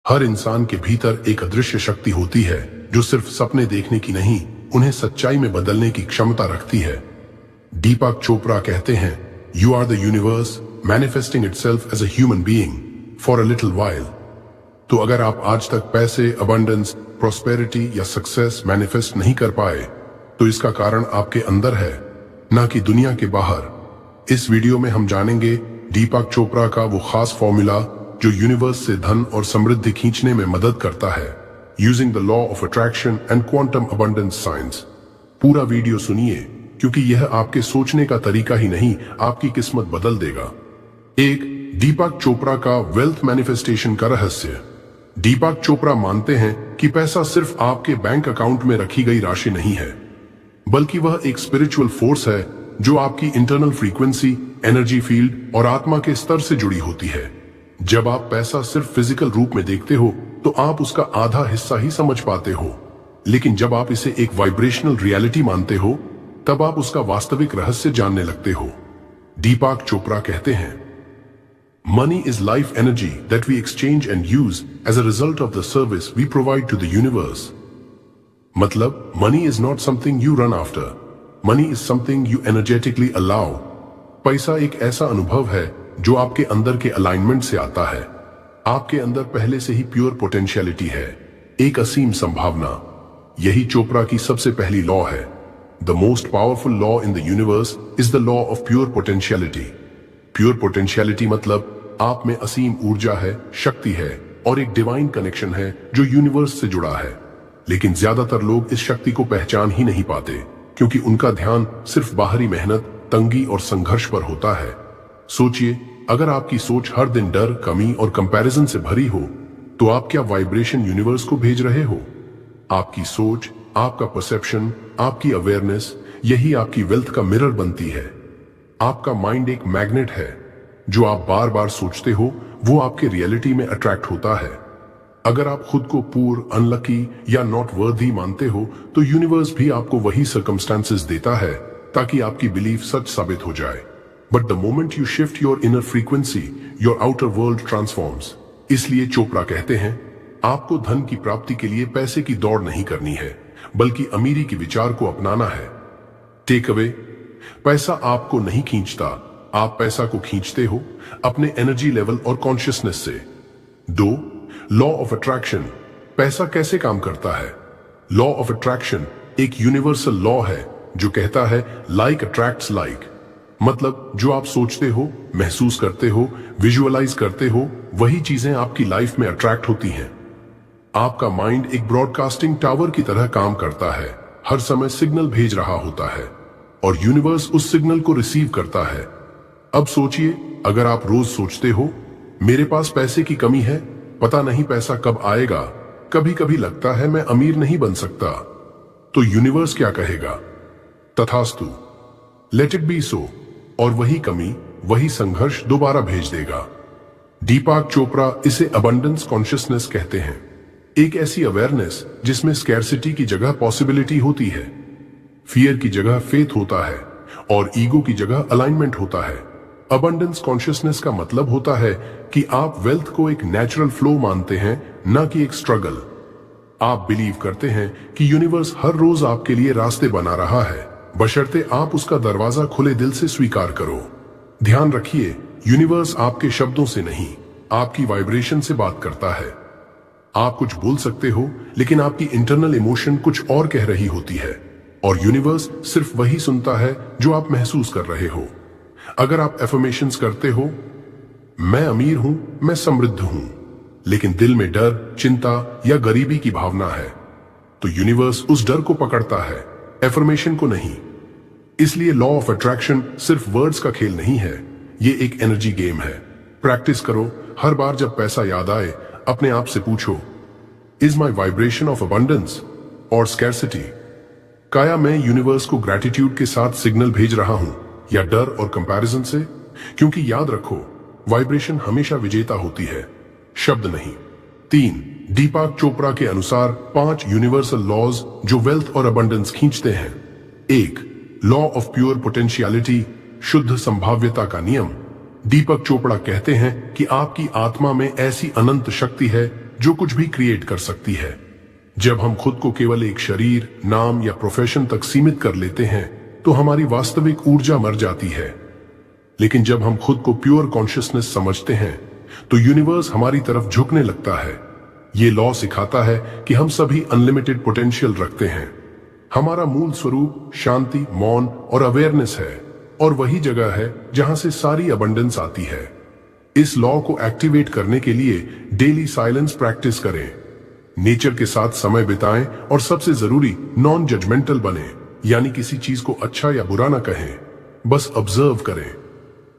हर इंसान के भीतर एक अदृश्य शक्ति होती है जो सिर्फ सपने देखने की नहीं, उन्हें सच्चाई में बदलने की क्षमता रखती है। दीपक चोपड़ा कहते हैं, you are the universe manifesting itself as a human being for a little while. तो अगर आप आज तक पैसे, अबंडेंस, प्रॉस्पेरिटी या सक्सेस मैनिफेस्ट नहीं कर पाए, तो इसका कारण आपके अंदर है, ना कि दुनिया के बाहर। इस वीडियो में हम जानेंगे दीपक चोपड़ा का वो खास फॉर्मूला जो यूनिवर्स से धन और समृद्धि खींचने में मदद करता है, using the law of attraction and quantum abundance science. पूरा वीडियो सुनिए, क्योंकि यह आपके सोचने का तरीका ही नहीं, आपकी किस्मत बदल देगा। एक, दीपक चोपड़ा का वेल्थ मैनिफेस्टेशन का रहस्य। दीपक चोपड़ा मानते हैं कि पैसा सिर्फ आपके बैंक अकाउंट में रखी गई राशि नहीं है, बल्कि वह एक स्पिरिचुअल फोर्स है जो आपकी इंटरनल फ्रीक्वेंसी, एनर्जी फील्ड और आत्मा के स्तर से जुड़ी होती है। जब आप पैसा सिर्फ फिजिकल रूप में देखते हो तो आप उसका आधा हिस्सा ही समझ पाते हो, लेकिन जब आप इसे एक वाइब्रेशनल रियलिटी मानते हो, तब आप उसका वास्तविक रहस्य जानने लगते हो। दीपक चोपड़ा कहते हैं, money is life energy that we exchange and use as a result of the service we provide to the universe. मतलब, money is not something you run after, money is something you energetically allow. पैसा एक ऐसा अनुभव है जो आपके अंदर के अलाइनमेंट से आता है। आपके अंदर पहले से ही प्योर पोटेंशियलिटी है, एक असीम संभावना। यही चोपड़ा की सबसे पहली लॉ है। The most powerful law in the universe is the law of pure potentiality. Pure potentiality मतलब आप में असीम ऊर्जा है, शक्ति है और एक डिवाइन कनेक्शन है जो यूनिवर्स से जुड़ा है। लेकिन ज्यादातर लोग इस शक्ति को पहचान ही नहीं पाते, क्योंकि उनका ध्यान सिर्फ बाहरी मेहनत, तंगी और संघर्ष पर होता है। सोचिए, अगर आपकी सोच हर दिन डर, कमी और कंपैरिजन से भरी हो, तो आप क्या वाइब्रेशन यूनिवर्स को भेज रहे हो? आपकी सोच, आपका परसेप्शन, आपकी अवेयरनेस, यही आपकी वेल्थ का मिरर बनती है। आपका माइंड एक मैग्नेट है। जो आप बार बार सोचते हो, वो आपके रियलिटी में अट्रैक्ट होता है। अगर आप खुद को पुअर, अनलकी या नॉट वर्दी मानते हो, तो यूनिवर्स भी आपको वही सर्कमस्टांसेस देता है ताकि आपकी बिलीफ सच साबित हो जाए। But the moment you shift your inner frequency, your outer world transforms. इसलिए चोपड़ा कहते हैं, आपको धन की प्राप्ति के लिए पैसे की दौड़ नहीं करनी है, बल्कि अमीरी के विचार को अपनाना है। टेक अवे, पैसा आपको नहीं खींचता, आप पैसा को खींचते हो अपने एनर्जी लेवल और कॉन्शियसनेस से। 2, लॉ ऑफ अट्रैक्शन। पैसा कैसे काम करता है? लॉ ऑफ अट्रैक्शन एक यूनिवर्सल लॉ है जो कहता है, लाइक अट्रैक्ट्स लाइक। मतलब, जो आप सोचते हो, महसूस करते हो, विजुअलाइज करते हो, वही चीजें आपकी लाइफ में अट्रैक्ट होती हैं। आपका माइंड एक ब्रॉडकास्टिंग टावर की तरह काम करता है, हर समय सिग्नल भेज रहा होता है और यूनिवर्स उस सिग्नल को रिसीव करता है। अब सोचिए, अगर आप रोज सोचते हो, मेरे पास पैसे की कमी है, पता नहीं पैसा कब आएगा, कभी कभी लगता है मैं अमीर नहीं बन सकता, तो यूनिवर्स क्या कहेगा? तथास्तु, लेट इट बी सो। और वही कमी, वही संघर्ष दोबारा भेज देगा। दीपक चोपड़ा इसे अबंडेंस कॉन्शियसनेस कहते हैं। एक ऐसी अवेयरनेस जिसमें स्कैर्सिटी की जगह पॉसिबिलिटी होती है, फियर की जगह फेथ होता है और ईगो की जगह अलाइनमेंट होता है। अबंडेंस कॉन्शियसनेस का मतलब होता है कि आप वेल्थ को एक नेचुरल फ्लो मानते हैं, न कि एक स्ट्रगल। आप बिलीव करते हैं कि यूनिवर्स हर रोज आपके लिए रास्ते बना रहा है, बशर्ते आप उसका दरवाजा खुले दिल से स्वीकार करो। ध्यान रखिए, यूनिवर्स आपके शब्दों से नहीं, आपकी वाइब्रेशन से बात करता है। आप कुछ बोल सकते हो, लेकिन आपकी इंटरनल इमोशन कुछ और कह रही होती है, और यूनिवर्स सिर्फ वही सुनता है जो आप महसूस कर रहे हो। अगर आप एफर्मेशंस करते हो, मैं अमीर हूं, मैं समृद्ध हूं, लेकिन दिल में डर, चिंता या गरीबी की भावना है, तो यूनिवर्स उस डर को पकड़ता है, एफर्मेशन को नहीं। इसलिए लॉ ऑफ अट्रैक्शन सिर्फ वर्ड्स का खेल नहीं है, ये एक एनर्जी गेम है। प्रैक्टिस करो, हर बार जब पैसा याद आए, अपने आप से पूछो, is my vibration of abundance और स्कैर्सिटी? क्या मैं यूनिवर्स को ग्रैटिट्यूड के साथ सिग्नल भेज रहा हूं या डर और कंपैरिजन से? क्योंकि याद रखो, वाइब्रेशन हमेशा विजेता होती है, शब्द नहीं। 3, दीपक चोपड़ा के अनुसार 5 यूनिवर्सल लॉज जो वेल्थ और अबंडेंस खींचते हैं। 1, लॉ ऑफ प्योर पोटेंशियलिटी, शुद्ध संभाव्यता का नियम। दीपक चोपड़ा कहते हैं कि आपकी आत्मा में ऐसी अनंत शक्ति है जो कुछ भी क्रिएट कर सकती है। जब हम खुद को केवल एक शरीर, नाम या प्रोफेशन तक सीमित कर लेते हैं तो हमारी वास्तविक ऊर्जा मर जाती है। लेकिन जब हम खुद को प्योर कॉन्शियसनेस समझते हैं तो यूनिवर्स हमारी तरफ झुकने लगता है। ये लॉ सिखाता है कि हम सभी अनलिमिटेड पोटेंशियल रखते हैं। हमारा मूल स्वरूप शांति, मौन और अवेयरनेस है, और वही जगह है जहां से सारी अबंडेंस आती है। इस लॉ को एक्टिवेट करने के लिए डेली साइलेंस प्रैक्टिस करें, नेचर के साथ समय बिताएं और सबसे जरूरी नॉन जजमेंटल बने, यानी किसी चीज को अच्छा या बुरा ना कहें, बस ऑब्जर्व करें।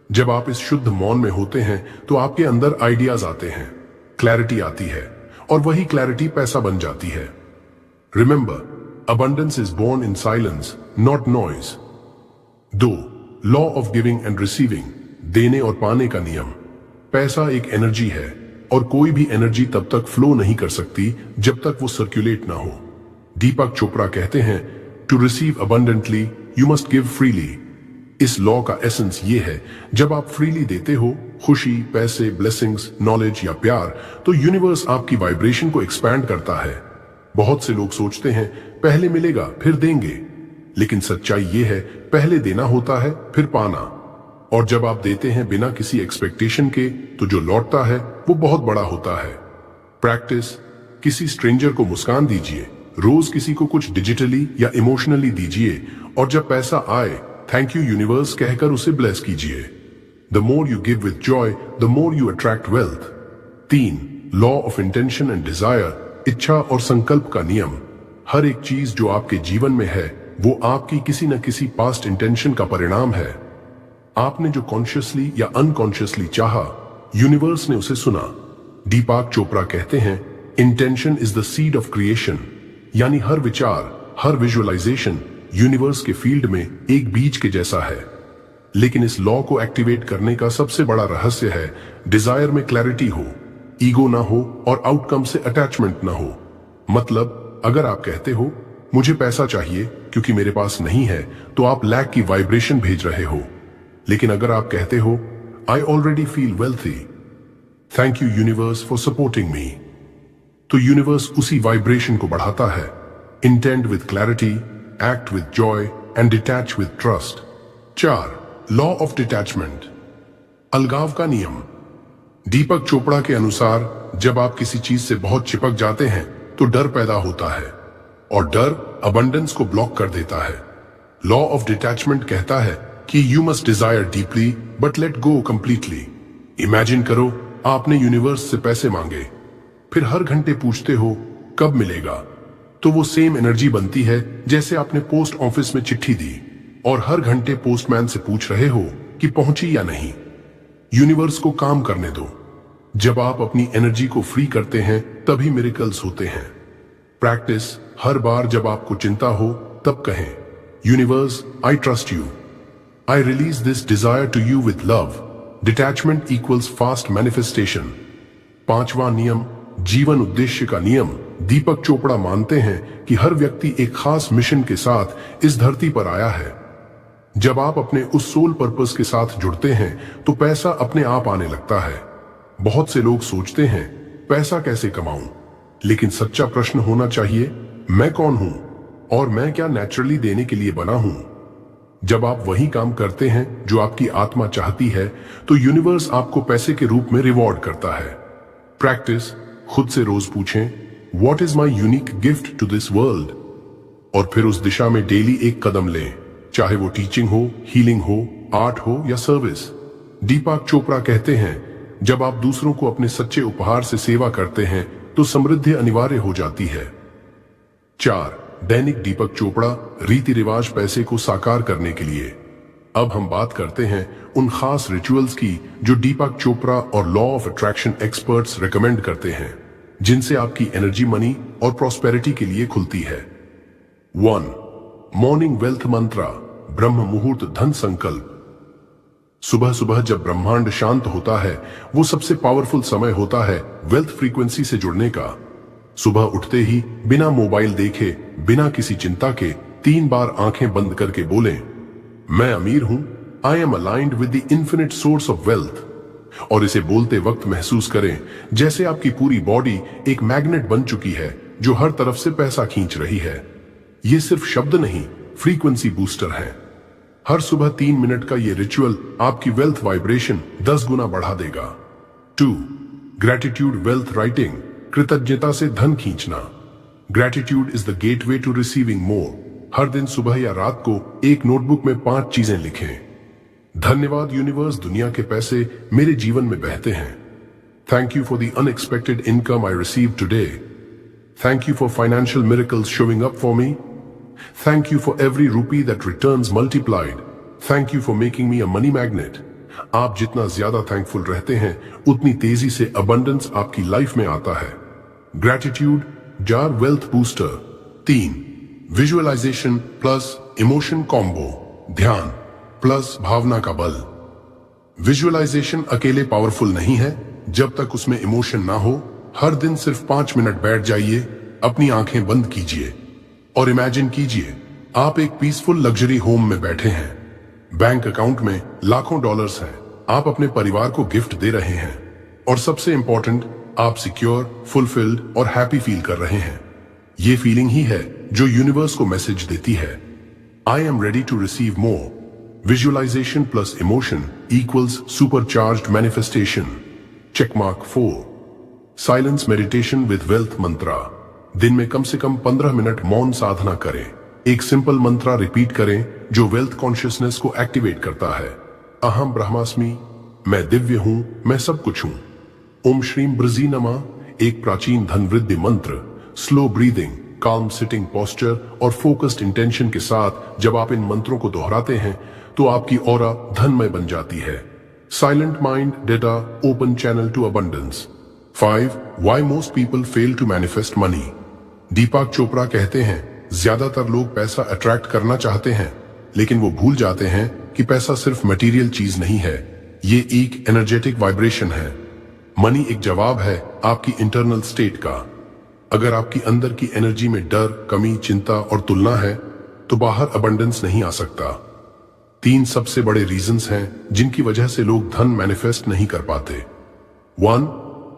जब आप इस शुद्ध मौन में होते हैं तो आपके अंदर आइडियाज आते हैं, क्लैरिटी आती है, और वही क्लैरिटी पैसा बन जाती है। Remember, abundance is born in silence, not noise. 2. Law of giving and receiving, देने और पाने का नियम। पैसा एक एनर्जी है और कोई भी एनर्जी तब तक फ्लो नहीं कर सकती जब तक वो सर्कुलेट ना हो। दीपक चोपड़ा कहते हैं, to receive abundantly you must give freely. इस लॉ का एसेंस ये है, जब आप फ्रीली देते हो, खुशी, पैसे, ब्लेसिंग्स, नॉलेज या प्यार, तो यूनिवर्स आपकी वाइब्रेशन को एक्सपैंड करता है। बहुत से लोग सोचते हैं पहले मिलेगा फिर देंगे, लेकिन सच्चाई ये है, पहले देना होता है फिर पाना। और जब आप देते हैं बिना किसी एक्सपेक्टेशन के, तो जो लौटता है वो बहुत बड़ा होता है। प्रैक्टिस, किसी स्ट्रेंजर को मुस्कान दीजिए, रोज किसी को कुछ डिजिटली या इमोशनली दीजिए, और जब पैसा आए थैंक यू यूनिवर्स कहकर उसे ब्लेस कीजिए। The more you give with Joy, the more you attract wealth. 3. Law of intention and desire, इच्छा और संकल्प का नियम। हर एक चीज जो आपके जीवन में है वो आपकी किसी न किसी पास्ट इंटेंशन का परिणाम है। आपने जो कॉन्शियसली या अनकॉन्शियसली चाहा, यूनिवर्स ने उसे सुना। दीपक चोपड़ा कहते हैं, intention is the seed of creation, यानी हर विचार, हर विजुअलाइजेशन यूनिवर्स के फील्ड में एक बीज के जैसा है। लेकिन इस लॉ को एक्टिवेट करने का सबसे बड़ा रहस्य है, डिजायर में क्लैरिटी हो, ईगो ना हो और आउटकम से अटैचमेंट ना हो। मतलब, अगर आप कहते हो मुझे पैसा चाहिए क्योंकि मेरे पास नहीं है, तो आप लैक की वाइब्रेशन भेज रहे हो। लेकिन अगर आप कहते हो I already feel wealthy, thank you universe for supporting me, तो यूनिवर्स उसी वाइब्रेशन को बढ़ाता है। Intend with clarity, act with Joy and detach with trust. 4. Law of detachment, अलगाव का नियम। दीपक चोपड़ा के अनुसार जब आप किसी चीज से बहुत चिपक जाते हैं तो डर पैदा होता है, और डर अबंडेंस को ब्लॉक कर देता है। लॉ ऑफ डिटैचमेंट कहता है कि you must desire deeply but let go completely. Imagine करो आपने यूनिवर्स से पैसे मांगे, फिर हर घंटे पूछते हो कब मिलेगा, तो वो सेम एनर्जी बनती है जैसे आपने पोस्ट ऑफिस में चिट्ठी दी और हर घंटे पोस्टमैन से पूछ रहे हो कि पहुंची या नहीं। यूनिवर्स को काम करने दो। जब आप अपनी एनर्जी को फ्री करते हैं तभी मिरेकल्स होते हैं। प्रैक्टिस, हर बार जब आपको चिंता हो तब कहें, universe I trust you, I release this desire to you with love. Detachment equals fast manifestation. 5वां नियम, जीवन उद्देश्य का नियम। दीपक चोपड़ा मानते हैं कि हर व्यक्ति एक खास मिशन के साथ इस धरती पर आया है। जब आप अपने उस सोल पर्पस के साथ जुड़ते हैं तो पैसा अपने आप आने लगता है। बहुत से लोग सोचते हैं पैसा कैसे कमाऊं, लेकिन सच्चा प्रश्न होना चाहिए, मैं कौन हूं और मैं क्या नेचुरली देने के लिए बना हूं। जब आप वही काम करते हैं जो आपकी आत्मा चाहती है तो यूनिवर्स आपको पैसे के रूप में रिवॉर्ड करता है। प्रैक्टिस, खुद से रोज पूछें, what is my unique gift to this world, और फिर उस दिशा में डेली एक कदम लें, चाहे वो टीचिंग हो, हीलिंग हो, आर्ट हो या सर्विस। दीपक चोपड़ा कहते हैं, जब आप दूसरों को अपने सच्चे उपहार से सेवा करते हैं तो समृद्धि अनिवार्य हो जाती है। 4. दैनिक दीपक चोपड़ा, रीति रिवाज पैसे को साकार करने के लिए। अब हम बात करते हैं उन खास रिचुअल्स की जो दीपक चोपड़ा और law of attraction experts recommend करते हैं, जिनसे आपकी एनर्जी मनी और प्रॉस्पेरिटी के लिए खुलती है। 1. मॉर्निंग वेल्थ मंत्रा, ब्रह्म मुहूर्त धन संकल्प। सुबह सुबह जब ब्रह्मांड शांत होता है वो सबसे पावरफुल समय होता है वेल्थ फ्रीक्वेंसी से जुड़ने का। सुबह उठते ही बिना मोबाइल देखे, बिना किसी चिंता के 3 बार आंखें बंद करके बोलें, मैं अमीर हूं, I M aligned with the infinite source of wealth. और इसे बोलते वक्त महसूस करें जैसे आपकी पूरी बॉडी एक मैग्नेट बन चुकी है जो हर तरफ से पैसा खींच रही है। ये सिर्फ शब्द नहीं, फ्रीक्वेंसी बूस्टर है। हर सुबह 3 मिनट का ये रिचुअल आपकी वेल्थ वाइब्रेशन 10 गुना बढ़ा देगा। 2. ग्रैटिट्यूड वेल्थ राइटिंग, कृतज्ञता से धन खींचना। Gratitude is the gateway to receiving more. हर दिन सुबह या रात को एक नोटबुक में 5 चीजें लिखें। धन्यवाद यूनिवर्स, दुनिया के पैसे मेरे जीवन में बहते हैं। Thank you for the unexpected income I receive today. Thank you for financial miracles showing up for me. Thank you for every रूपी that returns multiplied. Thank you for making me a money magnet. आप जितना ज्यादा thankful रहते हैं उतनी तेजी से abundance आपकी लाइफ में आता है। Gratitude jar wealth booster. 3. Visualisation plus emotion combo. ध्यान प्लस भावना का बल। विजुअलाइजेशन अकेले पावरफुल नहीं है जब तक उसमें इमोशन ना हो। हर दिन सिर्फ 5 मिनट बैठ जाइए, अपनी आंखें बंद कीजिए और इमेजिन कीजिए आप एक पीसफुल लग्जरी होम में बैठे हैं। बैंक अकाउंट में लाखों डॉलर्स हैं, आप अपने परिवार को गिफ्ट दे रहे हैं और सबसे इंपॉर्टेंट, आप सिक्योर, फुलफिल्ड और हैप्पी फील कर रहे हैं। ये फीलिंग ही है जो यूनिवर्स को मैसेज देती है, I am ready to receive more. Visualisation plus emotion equals supercharged manifestation. Checkmark 4. Silence meditation with wealth mantra. दिन में कम से कम 15 मिनट मौन साधना करें। एक सिंपल मंत्रा रिपीट करें जो वेल्थ कॉन्शियसनेस को एक्टिवेट करता है। अहम ब्रह्मास्मि, मैं दिव्य हूं, मैं सब कुछ हूं। ओम श्रीम ब्रजी नमः, एक प्राचीन धन वृद्धि मंत्र। स्लो ब्रीदिंग, काम सिटिंग पोस्चर और फोकस्ड इंटेंशन के साथ जब आप इन मंत्रों को दोहराते हैं तो आपकी ऑरा धनमय बन जाती है। साइलेंट माइंड डेटा open channel to abundance. 5. Why most people fail to manifest money? Deepak Chopra कहते हैं, ज्यादातर लोग पैसा अट्रैक्ट करना चाहते हैं लेकिन वो भूल जाते हैं कि पैसा सिर्फ मटेरियल चीज नहीं है, ये एक एनर्जेटिक वाइब्रेशन है। मनी एक जवाब है आपकी इंटरनल स्टेट का। अगर आपकी अंदर की एनर्जी में डर, कमी, चिंता और तुलना है तो बाहर अबंडेंस नहीं आ सकता। 3 सबसे बड़े रीजंस हैं जिनकी वजह से लोग धन मैनिफेस्ट नहीं कर पाते। 1.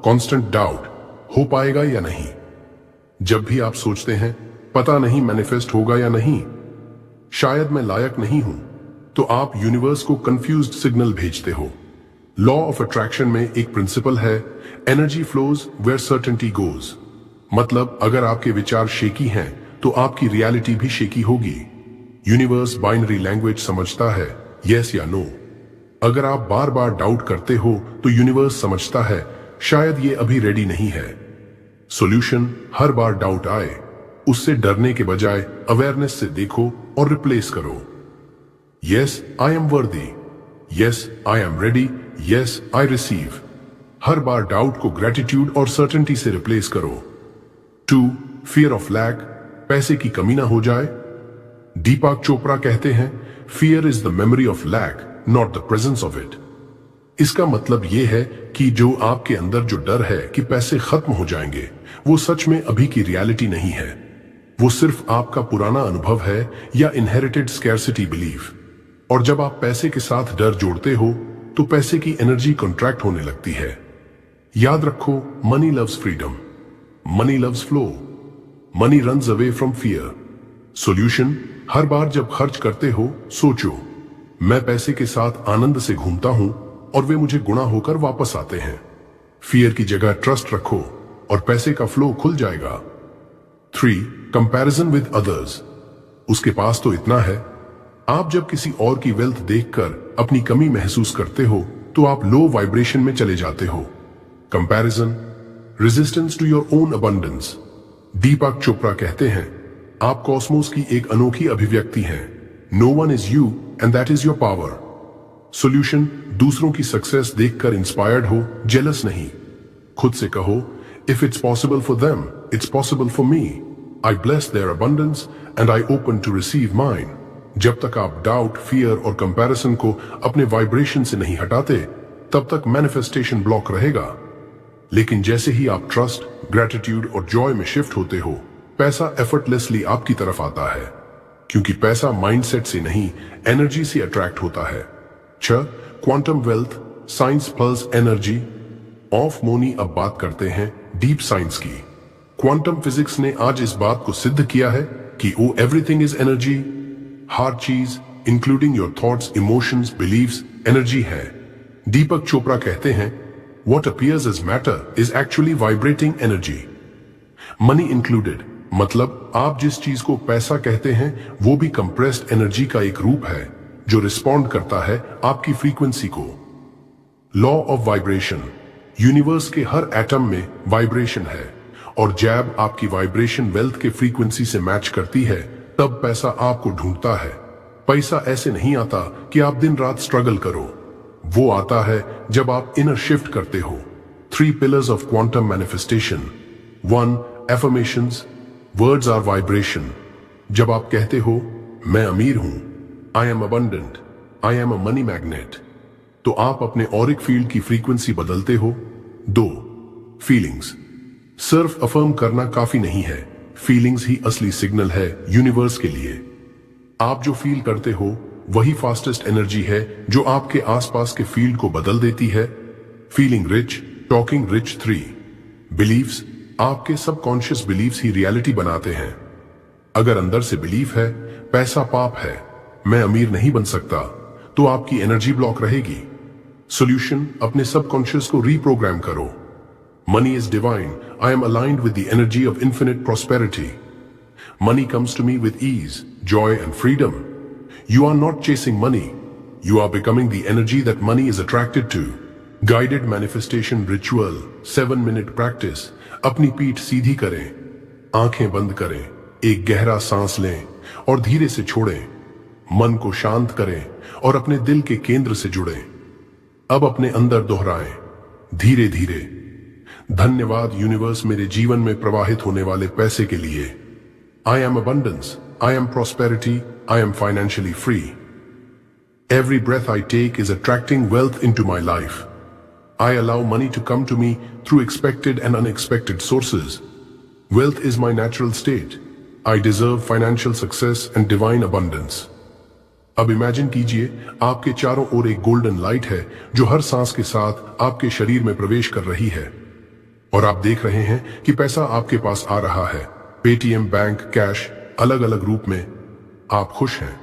कांस्टेंट डाउट, हो पाएगा या नहीं। जब भी आप सोचते हैं पता नहीं मैनिफेस्ट होगा या नहीं, शायद मैं लायक नहीं हूं, तो आप यूनिवर्स को कंफ्यूज्ड सिग्नल भेजते हो। लॉ ऑफ अट्रैक्शन में एक प्रिंसिपल है, energy flows where certainty goes. मतलब अगर आपके विचार शेकी हैं तो आपकी रियलिटी भी शेकी होगी। यूनिवर्स बाइनरी लैंग्वेज समझता है, यस या नो। अगर आप बार बार डाउट करते हो तो यूनिवर्स समझता है शायद ये अभी रेडी नहीं है। सॉल्यूशन, हर बार डाउट आए उससे डरने के बजाय अवेयरनेस से देखो और रिप्लेस करो। यस आई एम वर्दी, yes I am ready, yes I receive. Her bar doubt को ग्रेटिट्यूड और सर्टेनिटी से रिप्लेस करो। 2. फियर ऑफ लैक, पैसे की कमी ना हो जाए। दीपक चोपड़ा कहते हैं, fear is the memory of lack, not the presence of it. इसका मतलब यह है कि जो आपके अंदर जो डर है कि पैसे खत्म हो जाएंगे, वो सच में अभी की रियलिटी नहीं है। वो सिर्फ आपका पुराना अनुभव है या इनहेरिटेड स्कैर्सिटी बिलीफ। और जब आप पैसे के साथ डर जोड़ते हो तो पैसे की एनर्जी कॉन्ट्रैक्ट होने लगती है। याद रखो, money loves freedom, money loves flow, money runs away from fear. Solution, हर बार जब खर्च करते हो सोचो, मैं पैसे के साथ आनंद से घूमता हूं और वे मुझे गुणा होकर वापस आते हैं। फियर की जगह ट्रस्ट रखो और पैसे का फ्लो खुल जाएगा। 3. कंपैरिजन विद अदर्स, उसके पास तो इतना है। आप जब किसी और की वेल्थ देखकर अपनी कमी महसूस करते हो तो आप लो वाइब्रेशन में चले जाते हो। Comparison, resistance to your own abundance. Deepak Chopra कहते हैं, आप कॉस्मोस की एक अनोखी अभिव्यक्ति हैं। No one is you and that is your power. Solution, दूसरों की सक्सेस देखकर इंस्पायर्ड हो, जेलस नहीं। खुद से कहो, if it's possible for them, it's possible for me. I bless their abundance and I open to receive mine. जब तक आप डाउट, फियर और कंपैरिजन को अपने वाइब्रेशन से नहीं हटाते, तब तक मैनिफेस्टेशन ब्लॉक रहेगा। लेकिन जैसे ही आप ट्रस्ट, ग्रेटिट्यूड और जॉय में शिफ्ट होते हो, पैसा एफर्टलेसली आपकी तरफ आता है, क्योंकि पैसा माइंडसेट से नहीं, एनर्जी से अट्रैक्ट होता है। 6. Quantum wealth science plus energy of money. अब बात करते हैं डीप साइंस की। क्वांटम फिजिक्स ने आज इस बात को सिद्ध किया है कि ओ एवरीथिंग इज एनर्जी। हर चीज including your thoughts, emotions, beliefs energy है। दीपक चोपड़ा कहते हैं what appears as matter is actually vibrating energy, money included. मतलब आप जिस चीज को पैसा कहते हैं वो भी कंप्रेस्ड एनर्जी का एक रूप है जो रिस्पॉन्ड करता है आपकी फ्रीक्वेंसी को। लॉ ऑफ वाइब्रेशन, यूनिवर्स के हर एटम में वाइब्रेशन है और जब आपकी वाइब्रेशन वेल्थ के फ्रीक्वेंसी से मैच करती है तब पैसा आपको ढूंढता है। पैसा ऐसे नहीं आता कि आप दिन रात स्ट्रगल करो, वो आता है जब आप इनर शिफ्ट करते हो। 3 pillars of quantum manifestation. 1. Affirmations, words are vibration. जब आप कहते हो मैं अमीर हूं, I am abundant, I am a money magnet, तो आप अपने ऑरिक फील्ड की फ्रीक्वेंसी बदलते हो। 2. फीलिंग्स, सिर्फ अफर्म करना काफी नहीं है, फीलिंग्स ही असली सिग्नल है यूनिवर्स के लिए। आप जो फील करते हो वही फास्टेस्ट एनर्जी है जो आपके आसपास के फील्ड को बदल देती है। Feeling rich, talking rich. 3. Beliefs, आपके सबकॉन्शियस बिलीव्स ही रियलिटी बनाते हैं। अगर अंदर से बिलीफ है पैसा पाप है, मैं अमीर नहीं बन सकता, तो आपकी एनर्जी ब्लॉक रहेगी। सॉल्यूशन, अपने सबकॉन्शियस को रीप्रोग्राम करो। Money is divine. I am aligned with the energy of infinite prosperity. Money comes to me with ease, joy and freedom. You are not chasing money. You are becoming the energy that money is attracted to. Guided manifestation ritual, 7-minute practice. अपनी पीठ सीधी करें, आंखें बंद करें, एक गहरा सांस लें और धीरे से छोड़ें। मन को शांत करें और अपने दिल के केंद्र से जुड़ें। अब अपने अंदर दोहराएं, धीरे धीरे, धन्यवाद यूनिवर्स मेरे जीवन में प्रवाहित होने वाले पैसे के लिए। I am abundance, I am prosperity, I am financially free. Every breath I take is attracting wealth into my life. I allow money to come to me through expected and unexpected sources. Wealth is my natural state. I deserve financial success and divine abundance. अब imagine कीजिए आपके चारों ओर एक golden light है जो हर सांस के साथ आपके शरीर में प्रवेश कर रही है और आप देख रहे हैं कि पैसा आपके पास आ रहा है। पेटीएम, बैंक, कैश, अलग अलग रूप में। आप खुश हैं,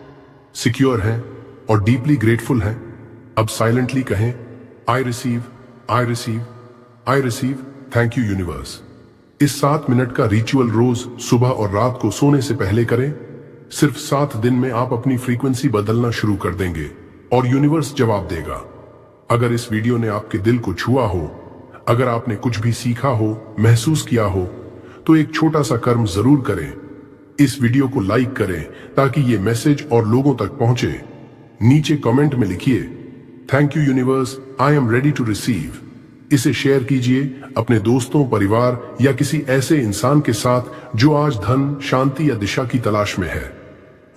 सिक्योर हैं और डीपली ग्रेटफुल हैं। अब साइलेंटली कहें I receive, I receive, I receive, thank you universe. इस 7 मिनट का रिचुअल रोज सुबह और रात को सोने से पहले करें। सिर्फ 7 दिन में आप अपनी फ्रीक्वेंसी बदलना शुरू कर देंगे और यूनिवर्स जवाब देगा। अगर इस वीडियो ने आपके दिल को छुआ हो, अगर आपने कुछ भी सीखा हो, महसूस किया हो, तो एक छोटा सा कर्म जरूर करें। इस वीडियो को लाइक करें ताकि ये मैसेज और लोगों तक पहुंचे। नीचे कमेंट में लिखिए thank you universe, I am ready to receive. इसे शेयर कीजिए अपने दोस्तों, परिवार या किसी ऐसे इंसान के साथ जो आज धन, शांति या दिशा की तलाश में है।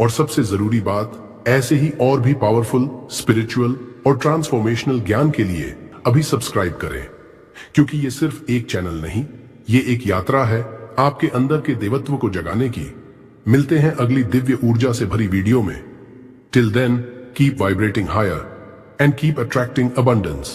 और सबसे जरूरी बात, ऐसे ही और भी पावरफुल, स्पिरिचुअल और ट्रांसफॉर्मेशनल ज्ञान के लिए अभी सब्सक्राइब करें, क्योंकि ये सिर्फ एक चैनल नहीं, ये एक यात्रा है आपके अंदर के देवत्व को जगाने की। मिलते हैं अगली दिव्य ऊर्जा से भरी वीडियो में। Till then, keep vibrating higher and keep attracting abundance.